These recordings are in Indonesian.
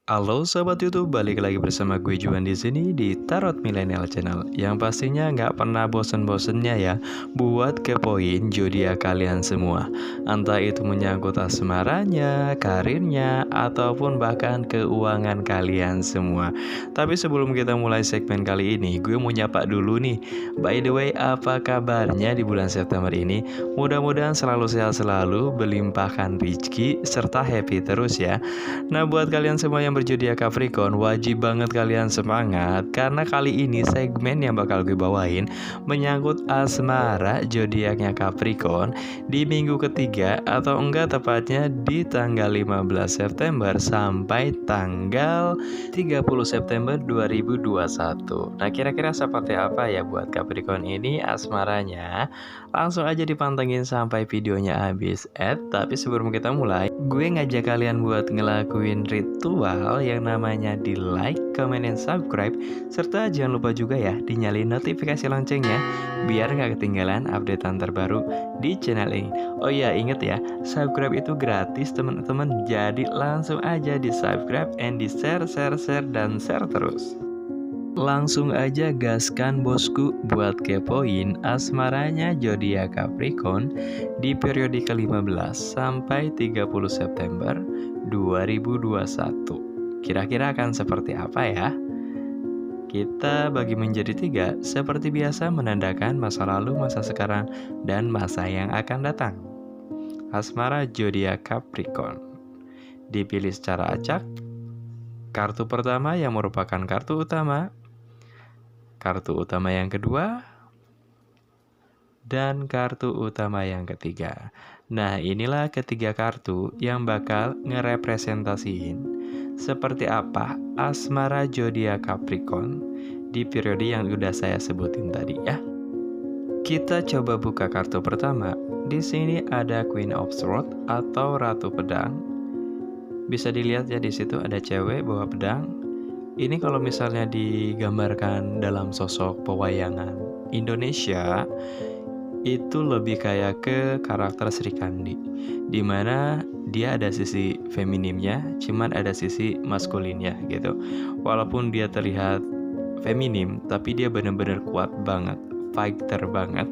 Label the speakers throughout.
Speaker 1: Halo sobat YouTube, balik lagi bersama gue Juan di sini di Tarot Millennial Channel. Yang pastinya nggak pernah bosen-bosennya ya buat kepoin zodiak kalian semua. Entah itu menyangkut asmaranya, karirnya, ataupun bahkan keuangan kalian semua. Tapi sebelum kita mulai segmen kali ini, gue mau nyapa dulu nih. By the way, apa kabarnya di bulan September ini? Mudah-mudahan selalu sehat selalu, berlimpahkan rezeki, serta happy terus ya. Nah, buat kalian semua yang berzodiak Capricorn, wajib banget kalian semangat karena kali ini segmen yang bakal gue bawain menyangkut asmara zodiaknya Capricorn di minggu ketiga atau enggak tepatnya di tanggal 15 September sampai tanggal 30 September 2021. Nah, kira-kira seperti apa ya buat Capricorn ini asmaranya? Langsung aja dipantengin sampai videonya habis. Tapi sebelum kita mulai, gue ngajak kalian buat ngelakuin ritual yang namanya di like, comment, dan subscribe. Serta jangan lupa juga ya dinyalain notifikasi loncengnya biar nggak ketinggalan updatean terbaru di channel ini. Oh iya, inget ya, subscribe itu gratis teman-teman. Jadi langsung aja di subscribe and di share, dan share terus. Langsung aja gaskan bosku buat kepoin asmaranya zodiak Capricorn di periode ke-15 sampai 30 September 2021. Kira-kira akan seperti apa ya? Kita bagi menjadi 3, seperti biasa menandakan masa lalu, masa sekarang, dan masa yang akan datang. Asmara zodiak Capricorn dipilih secara acak. Kartu pertama yang merupakan kartu utama, kartu utama yang kedua, dan kartu utama yang ketiga. Nah, inilah ketiga kartu yang bakal ngerepresentasiin seperti apa asmara zodiak Capricorn di periode yang udah saya sebutin tadi ya. Kita coba buka kartu pertama. Di sini ada Queen of Swords atau Ratu Pedang. Bisa dilihat ya, di situ ada cewek bawa pedang. Ini kalau misalnya digambarkan dalam sosok pewayangan Indonesia, itu lebih kayak ke karakter Sri Kandi, dimana dia ada sisi feminimnya, cuman ada sisi maskulinnya gitu. Walaupun dia terlihat feminim, tapi dia bener-bener kuat banget, fighter banget.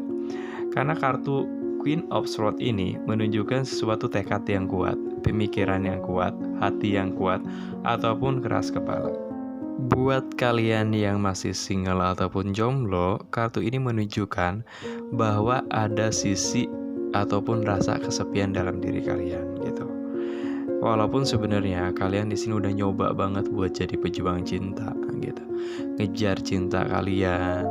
Speaker 1: Karena kartu Queen of Swords ini menunjukkan sesuatu tekad yang kuat, pemikiran yang kuat, hati yang kuat, ataupun keras kepala. Buat kalian yang masih single ataupun jomblo, kartu ini menunjukkan bahwa ada sisi ataupun rasa kesepian dalam diri kalian gitu. Walaupun sebenarnya kalian di sini udah nyoba banget buat jadi pejuang cinta gitu. Ngejar cinta kalian,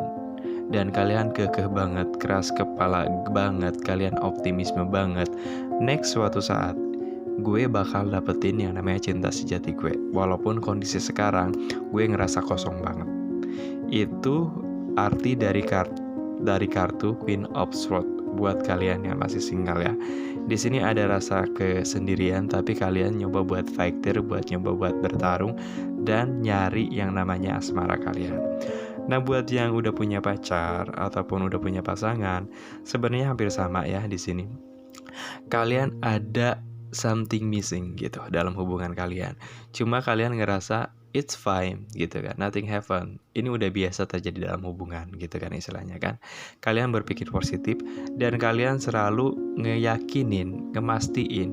Speaker 1: dan kalian kekeh banget, keras kepala banget, kalian optimisme banget. Next suatu saat gue bakal dapetin yang namanya cinta sejati gue. Walaupun kondisi sekarang gue ngerasa kosong banget. Itu arti dari kartu Queen of Swords buat kalian yang masih single ya. Di sini ada rasa kesendirian, tapi kalian nyoba buat fighter, buat nyoba buat bertarung dan nyari yang namanya asmara kalian. Nah, buat yang udah punya pacar ataupun udah punya pasangan, sebenarnya hampir sama ya di sini. Kalian ada something missing gitu dalam hubungan kalian. Cuma kalian ngerasa it's fine gitu kan, nothing happen. Ini udah biasa terjadi dalam hubungan gitu kan istilahnya kan. Kalian berpikir positif dan kalian selalu ngeyakinin, ngemastiin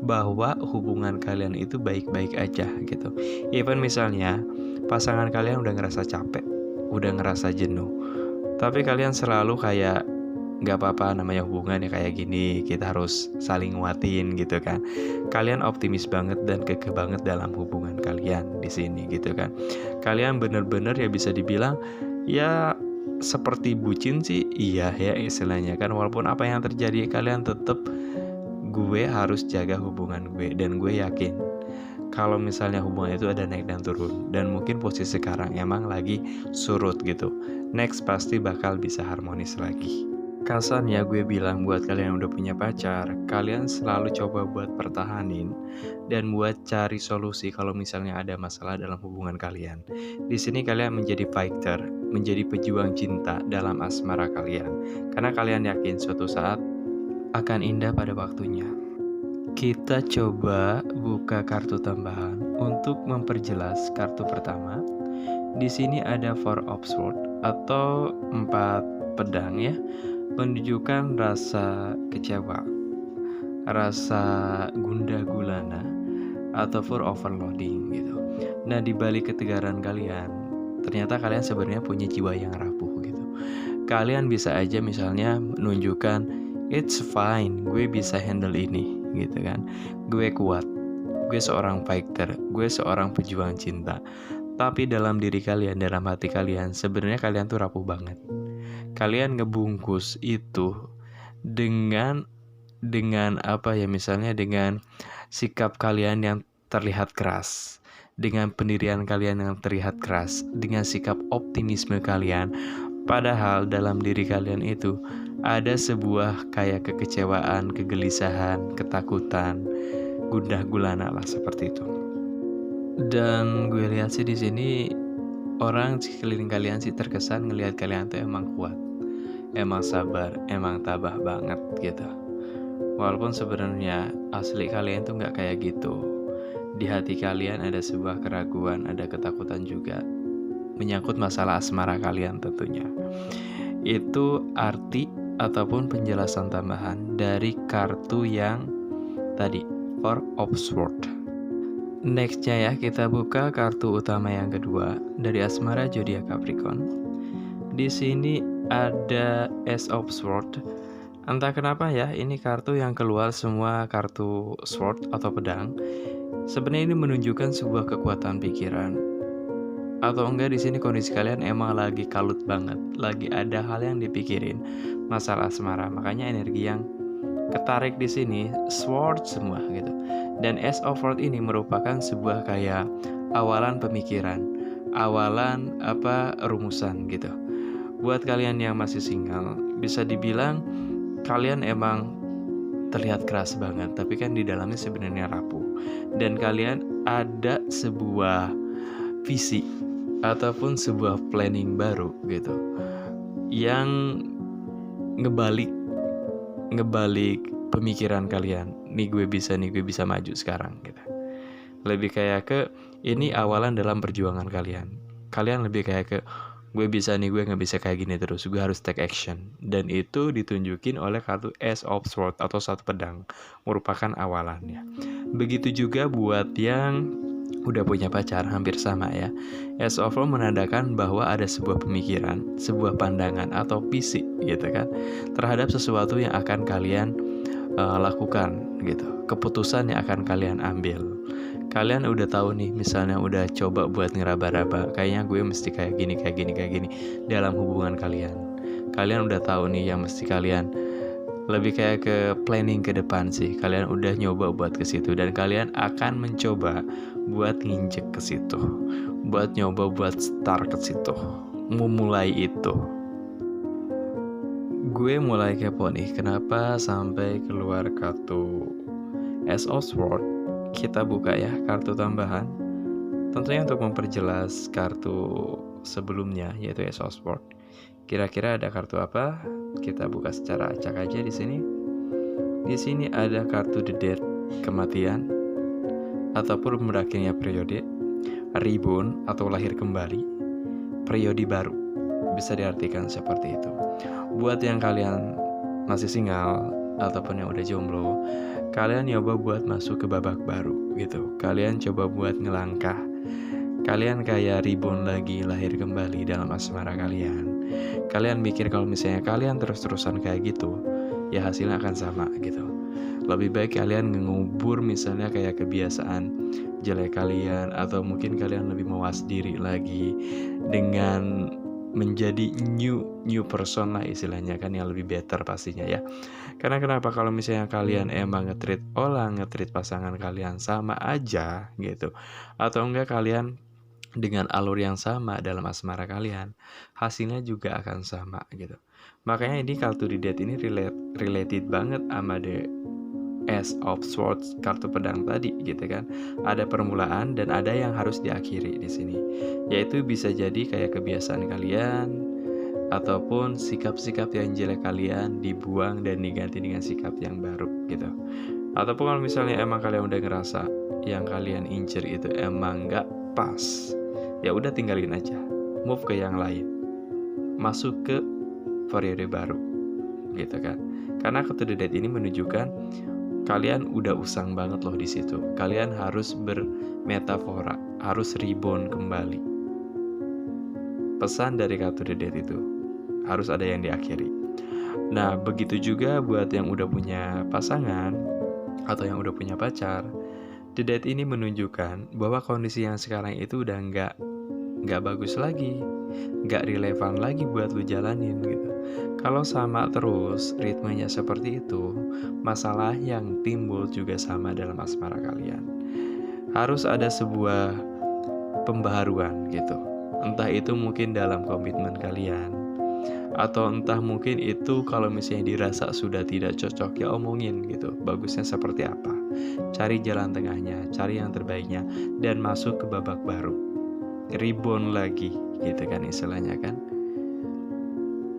Speaker 1: bahwa hubungan kalian itu baik-baik aja gitu. Even misalnya pasangan kalian udah ngerasa capek, udah ngerasa jenuh, tapi kalian selalu kayak nggak apa-apa, namanya hubungan ya kayak gini, kita harus saling nguatin gitu kan. Kalian optimis banget dan kekeh banget dalam hubungan kalian di sini gitu kan. Kalian bener-bener ya bisa dibilang ya seperti bucin sih, iya ya istilahnya kan. Walaupun apa yang terjadi, kalian tetap gue harus jaga hubungan gue, dan gue yakin kalau misalnya hubungan itu ada naik dan turun, dan mungkin posisi sekarang emang lagi surut gitu, next pasti bakal bisa harmonis lagi. Kasarnya gue bilang buat kalian yang udah punya pacar, kalian selalu coba buat pertahanin dan buat cari solusi kalau misalnya ada masalah dalam hubungan kalian. Di sini kalian menjadi fighter, menjadi pejuang cinta dalam asmara kalian. Karena kalian yakin suatu saat akan indah pada waktunya. Kita coba buka kartu tambahan untuk memperjelas kartu pertama, di sini ada Four of Swords atau 4 pedang ya, menunjukkan rasa kecewa, rasa gundah gulana, ataupun overloading gitu. Nah, di balik ketegaran kalian, ternyata kalian sebenarnya punya jiwa yang rapuh gitu. Kalian bisa aja misalnya menunjukkan it's fine, gue bisa handle ini gitu kan. Gue kuat, gue seorang fighter, gue seorang pejuang cinta. Tapi dalam diri kalian, dalam hati kalian, sebenarnya kalian tuh rapuh banget. Kalian ngebungkus itu dengan apa ya, misalnya dengan sikap kalian yang terlihat keras, dengan pendirian kalian yang terlihat keras, dengan sikap optimisme kalian. Padahal dalam diri kalian itu ada sebuah kayak kekecewaan, kegelisahan, ketakutan, gundah gulana lah seperti itu. Dan gue lihat sih di sini orang sekeliling kalian sih terkesan ngelihat kalian tuh emang kuat, emang sabar, emang tabah banget gitu. Walaupun sebenarnya asli kalian tuh nggak kayak gitu. Di hati kalian ada sebuah keraguan, ada ketakutan juga, menyangkut masalah asmara kalian tentunya. Itu arti ataupun penjelasan tambahan dari kartu yang tadi, Four of Swords. Nextnya ya, kita buka kartu utama yang kedua dari asmara zodiak Capricorn. Di sini ada Ace of Swords. Entah kenapa ya, ini kartu yang keluar semua kartu sword atau pedang. Sebenarnya ini menunjukkan sebuah kekuatan pikiran. Atau enggak di sini kondisi kalian emang lagi kalut banget, lagi ada hal yang dipikirin, masalah asmara. Makanya energi yang ketarik di sini sword semua gitu. Dan Ace of Swords ini merupakan sebuah kayak awalan pemikiran, awalan rumusan gitu. Buat kalian yang masih single, bisa dibilang kalian emang terlihat keras banget, tapi kan di dalamnya sebenarnya rapuh. Dan kalian ada sebuah visi ataupun sebuah planning baru gitu, yang ngebalik pemikiran kalian. Nih gue bisa maju sekarang gitu. Lebih kayak ke ini awalan dalam perjuangan kalian. Kalian lebih kayak ke gue bisa nih, gue nggak bisa kayak gini terus, gue harus take action. Dan itu ditunjukin oleh kartu Ace of Swords atau 1 pedang, merupakan awalannya. Begitu juga buat yang udah punya pacar, hampir sama ya. Ace of Swords menandakan bahwa ada sebuah pemikiran, sebuah pandangan atau visi gitu kan, terhadap sesuatu yang akan kalian lakukan gitu, keputusan yang akan kalian ambil. Kalian udah tahu nih, misalnya udah coba buat ngeraba-raba, kayaknya gue mesti kayak gini dalam hubungan kalian. Kalian udah tahu nih yang mesti kalian lebih kayak ke planning ke depan sih. Kalian udah nyoba buat ke situ dan kalian akan mencoba buat nginjek ke situ, buat nyoba buat start ke situ, memulai itu. Gue mulai kepo nih, kenapa sampai keluar kartu Ace of Swords. Kita buka ya kartu tambahan, tentunya untuk memperjelas kartu sebelumnya yaitu Ace of Swords. Kira-kira ada kartu apa? Kita buka secara acak aja di sini. Di sini ada kartu The Death, kematian ataupun berakhirnya periode, reborn atau lahir kembali, periode baru. Bisa diartikan seperti itu. Buat yang kalian masih single ataupun yang udah jomblo, kalian nyoba buat masuk ke babak baru gitu. Kalian coba buat ngelangkah. Kalian kayak reborn lagi, lahir kembali dalam asmara kalian. Kalian mikir kalau misalnya kalian terus-terusan kayak gitu, ya hasilnya akan sama gitu. Lebih baik kalian ngubur misalnya kayak kebiasaan jelek kalian, atau mungkin kalian lebih mawas diri lagi dengan menjadi new person lah istilahnya kan, yang lebih better pastinya ya. Karena kenapa, kalau misalnya kalian emang nge-treat pasangan kalian sama aja gitu, atau enggak kalian dengan alur yang sama dalam asmara kalian, hasilnya juga akan sama gitu. Makanya ini kartu di Death ini related banget sama the Ace of Swords, kartu pedang tadi gitu kan. Ada permulaan dan ada yang harus diakhiri di sini. Yaitu bisa jadi kayak kebiasaan kalian ataupun sikap-sikap yang jelek kalian dibuang dan diganti dengan sikap yang baru gitu. Ataupun kalau misalnya emang kalian udah ngerasa yang kalian incer itu emang nggak pas, ya udah tinggalin aja, move ke yang lain, masuk ke periode baru, gitu kan? Karena kartu The Death ini menunjukkan kalian udah usang banget loh di situ. Kalian harus bermetafora, harus reborn kembali. Pesan dari kartu The Death itu harus ada yang diakhiri. Nah, begitu juga buat yang udah punya pasangan atau yang udah punya pacar. The Death ini menunjukkan bahwa kondisi yang sekarang itu udah nggak bagus lagi, nggak relevan lagi buat lu jalanin gitu. Kalau sama terus ritmenya seperti itu, masalah yang timbul juga sama dalam asmara kalian. Harus ada sebuah pembaharuan gitu. Entah itu mungkin dalam komitmen kalian, atau entah mungkin itu kalau misalnya dirasa sudah tidak cocok, ya omongin gitu, bagusnya seperti apa, cari jalan tengahnya, cari yang terbaiknya, dan masuk ke babak baru, reborn lagi gitu kan istilahnya kan.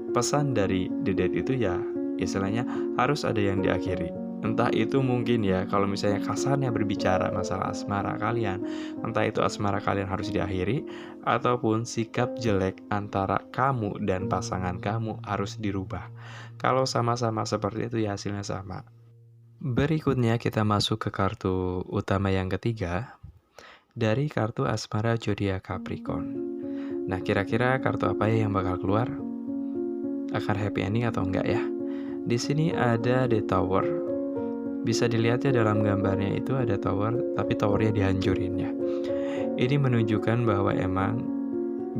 Speaker 1: Pesan dari The Death itu ya istilahnya harus ada yang diakhiri. Entah itu mungkin ya kalau misalnya kasarnya berbicara masalah asmara kalian, entah itu asmara kalian harus diakhiri, ataupun sikap jelek antara kamu dan pasangan kamu harus dirubah. Kalau sama-sama seperti itu ya hasilnya sama. Berikutnya kita masuk ke kartu utama yang ketiga, dari kartu asmara zodiak Capricorn. Nah, kira-kira kartu apa ya yang bakal keluar? Akan happy ending atau enggak ya? Di sini ada The Tower. Bisa dilihat ya dalam gambarnya itu ada tower, tapi towernya dihancurin ya. Ini menunjukkan bahwa emang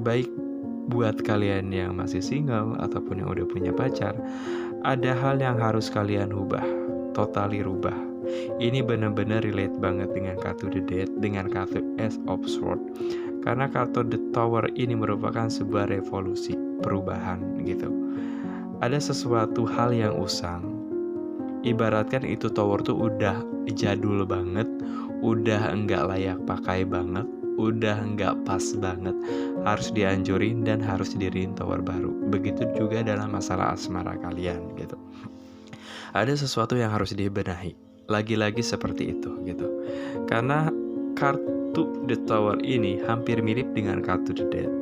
Speaker 1: baik buat kalian yang masih single ataupun yang udah punya pacar, ada hal yang harus kalian ubah, totally rubah. Ini benar-benar relate banget dengan kartu The Death, dengan kartu Ace of Swords. Karena kartu The Tower ini merupakan sebuah revolusi, perubahan gitu. Ada sesuatu hal yang usang. Ibaratkan itu tower tuh udah jadul banget, udah enggak layak pakai banget, udah enggak pas banget, harus dihancurin dan harus didiriin tower baru. Begitu juga dalam masalah asmara kalian gitu. Ada sesuatu yang harus dibenahi, lagi-lagi seperti itu gitu. Karena kartu The Tower ini hampir mirip dengan kartu The Death.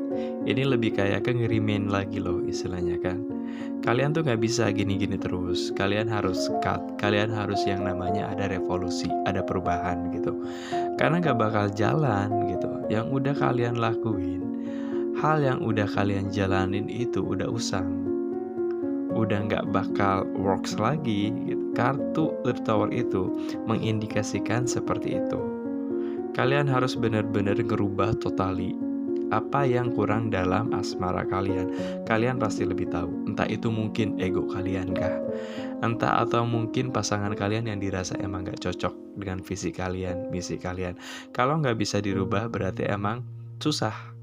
Speaker 1: Ini lebih kayak ngerimain lagi loh istilahnya kan. Kalian tuh gak bisa gini-gini terus. Kalian harus cut. Kalian harus yang namanya ada revolusi, ada perubahan gitu. Karena gak bakal jalan gitu. Yang udah kalian lakuin, hal yang udah kalian jalanin itu udah usang, udah gak bakal works lagi gitu. Kartu The Tower itu mengindikasikan seperti itu. Kalian harus benar-benar ngerubah totali apa yang kurang dalam asmara kalian. Kalian pasti lebih tahu. Entah itu mungkin ego kalian kah, entah atau mungkin pasangan kalian yang dirasa emang gak cocok dengan visi kalian, misi kalian. Kalau gak bisa dirubah berarti emang susah.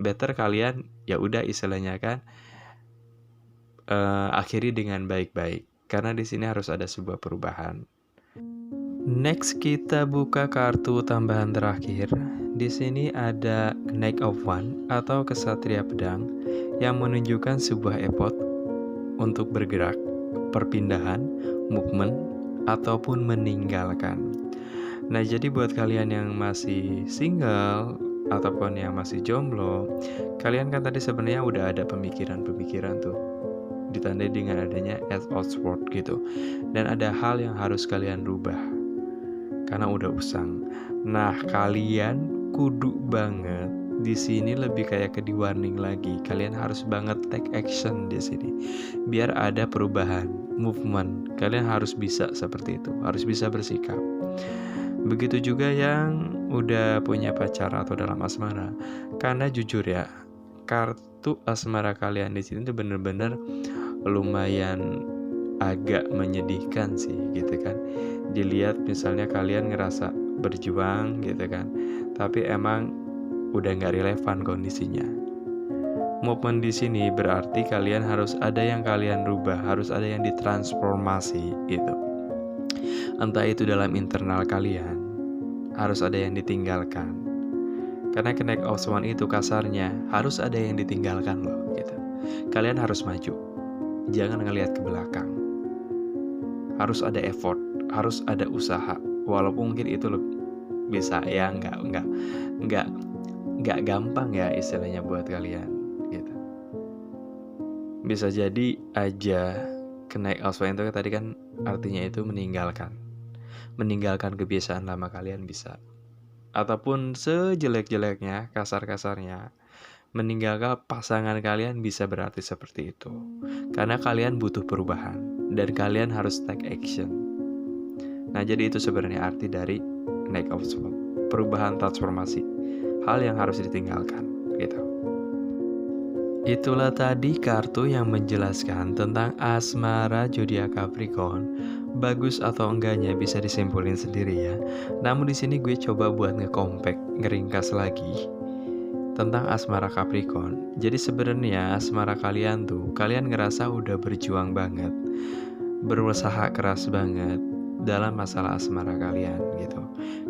Speaker 1: Better kalian ya udah istilahnya kan akhiri dengan baik-baik. Karena di sini harus ada sebuah perubahan. Next kita buka kartu tambahan terakhir. Di sini ada Knight of Wands atau Kesatria Pedang yang menunjukkan sebuah effort untuk bergerak, perpindahan, movement, ataupun meninggalkan. Nah, jadi buat kalian yang masih single ataupun yang masih jomblo, kalian kan tadi sebenarnya udah ada pemikiran-pemikiran tuh, ditandai dengan adanya Ace of Swords gitu. Dan ada hal yang harus kalian rubah karena udah usang. Nah, kalian kudu banget di sini lebih kayak ke di warning lagi. Kalian harus banget take action di sini. Biar ada perubahan, movement. Kalian harus bisa seperti itu, harus bisa bersikap. Begitu juga yang udah punya pacar atau dalam asmara. Karena jujur ya, kartu asmara kalian di sini tuh bener-bener lumayan agak menyedihkan sih gitu kan. Dilihat misalnya kalian ngerasa berjuang gitu kan, tapi emang udah nggak relevan kondisinya. Movement di sini berarti kalian harus ada yang kalian rubah, harus ada yang ditransformasi gitu. Entah itu dalam internal kalian, harus ada yang ditinggalkan. Karena Knight of Wands itu kasarnya harus ada yang ditinggalkan loh gitu. Kalian harus maju, jangan ngelihat ke belakang. Harus ada effort, harus ada usaha. Walaupun mungkin itu bisa ya, nggak nggak gampang ya istilahnya buat kalian gitu. Bisa jadi aja kenaik offline itu tadi kan artinya itu meninggalkan kebiasaan lama kalian bisa, ataupun sejelek-jeleknya, kasar-kasarnya, meninggalkan pasangan kalian bisa berarti seperti itu. Karena kalian butuh perubahan dan kalian harus take action. Nah, jadi itu sebenarnya arti dari naik offline, perubahan, transformasi, hal yang harus ditinggalkan gitu. Itulah tadi kartu yang menjelaskan tentang asmara zodiak Capricorn. Bagus atau enggaknya bisa disimpulin sendiri ya. Namun di sini gue coba buat ngeringkas lagi tentang asmara Capricorn. Jadi sebenarnya asmara kalian tuh, kalian ngerasa udah berjuang banget, berusaha keras banget dalam masalah asmara kalian gitu.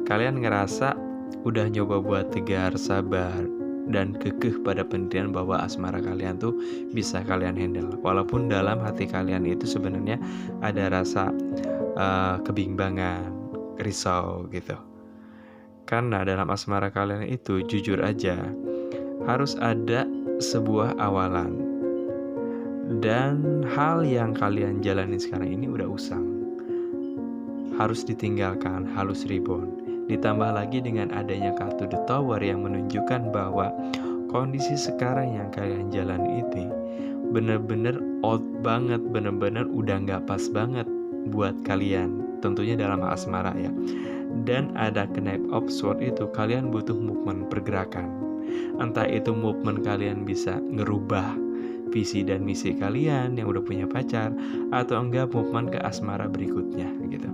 Speaker 1: Kalian ngerasa udah nyoba buat tegar, sabar, dan kekeh pada pendirian bahwa asmara kalian tuh bisa kalian handle. Walaupun dalam hati kalian itu sebenarnya ada rasa kebimbangan, risau gitu. Karena dalam asmara kalian itu jujur aja harus ada sebuah awalan. Dan hal yang kalian jalani sekarang ini udah usang, harus ditinggalkan, harus rebound. Ditambah lagi dengan adanya kartu The Tower yang menunjukkan bahwa kondisi sekarang yang kalian jalani itu bener-bener out banget, bener-bener udah gak pas banget buat kalian, tentunya dalam asmara ya. Dan ada Knight of Swords itu kalian butuh movement, pergerakan. Entah itu movement kalian bisa ngerubah visi dan misi kalian yang udah punya pacar, atau enggak movement ke asmara berikutnya gitu.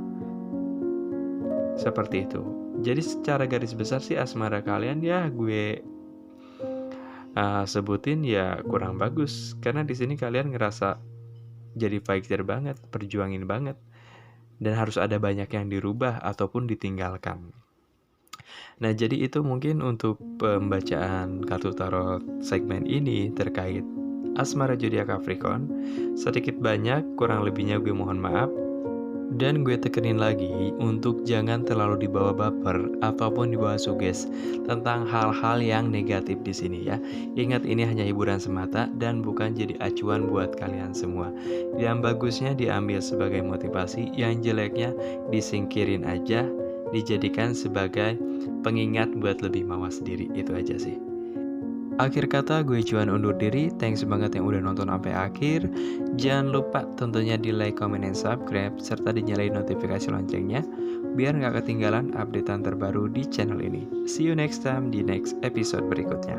Speaker 1: Seperti itu. Jadi secara garis besar sih asmara kalian ya gue sebutin ya kurang bagus, karena di sini kalian ngerasa jadi fighter banget, perjuangin banget, dan harus ada banyak yang dirubah ataupun ditinggalkan. Nah, jadi itu mungkin untuk pembacaan kartu tarot segmen ini terkait asmara zodiak Capricorn. Sedikit banyak kurang lebihnya gue mohon maaf. Dan gue tekenin lagi untuk jangan terlalu dibawa baper ataupun dibawa suges tentang hal-hal yang negatif di sini ya. Ingat, ini hanya hiburan semata dan bukan jadi acuan buat kalian semua. Yang bagusnya diambil sebagai motivasi, yang jeleknya disingkirin aja, dijadikan sebagai pengingat buat lebih mawas diri. Itu aja sih. Akhir kata gue cuman undur diri. Thanks banget yang udah nonton sampai akhir. Jangan lupa tentunya di like, comment, and subscribe, serta dinyalain notifikasi loncengnya biar gak ketinggalan updatean terbaru di channel ini. See you next time di next episode berikutnya.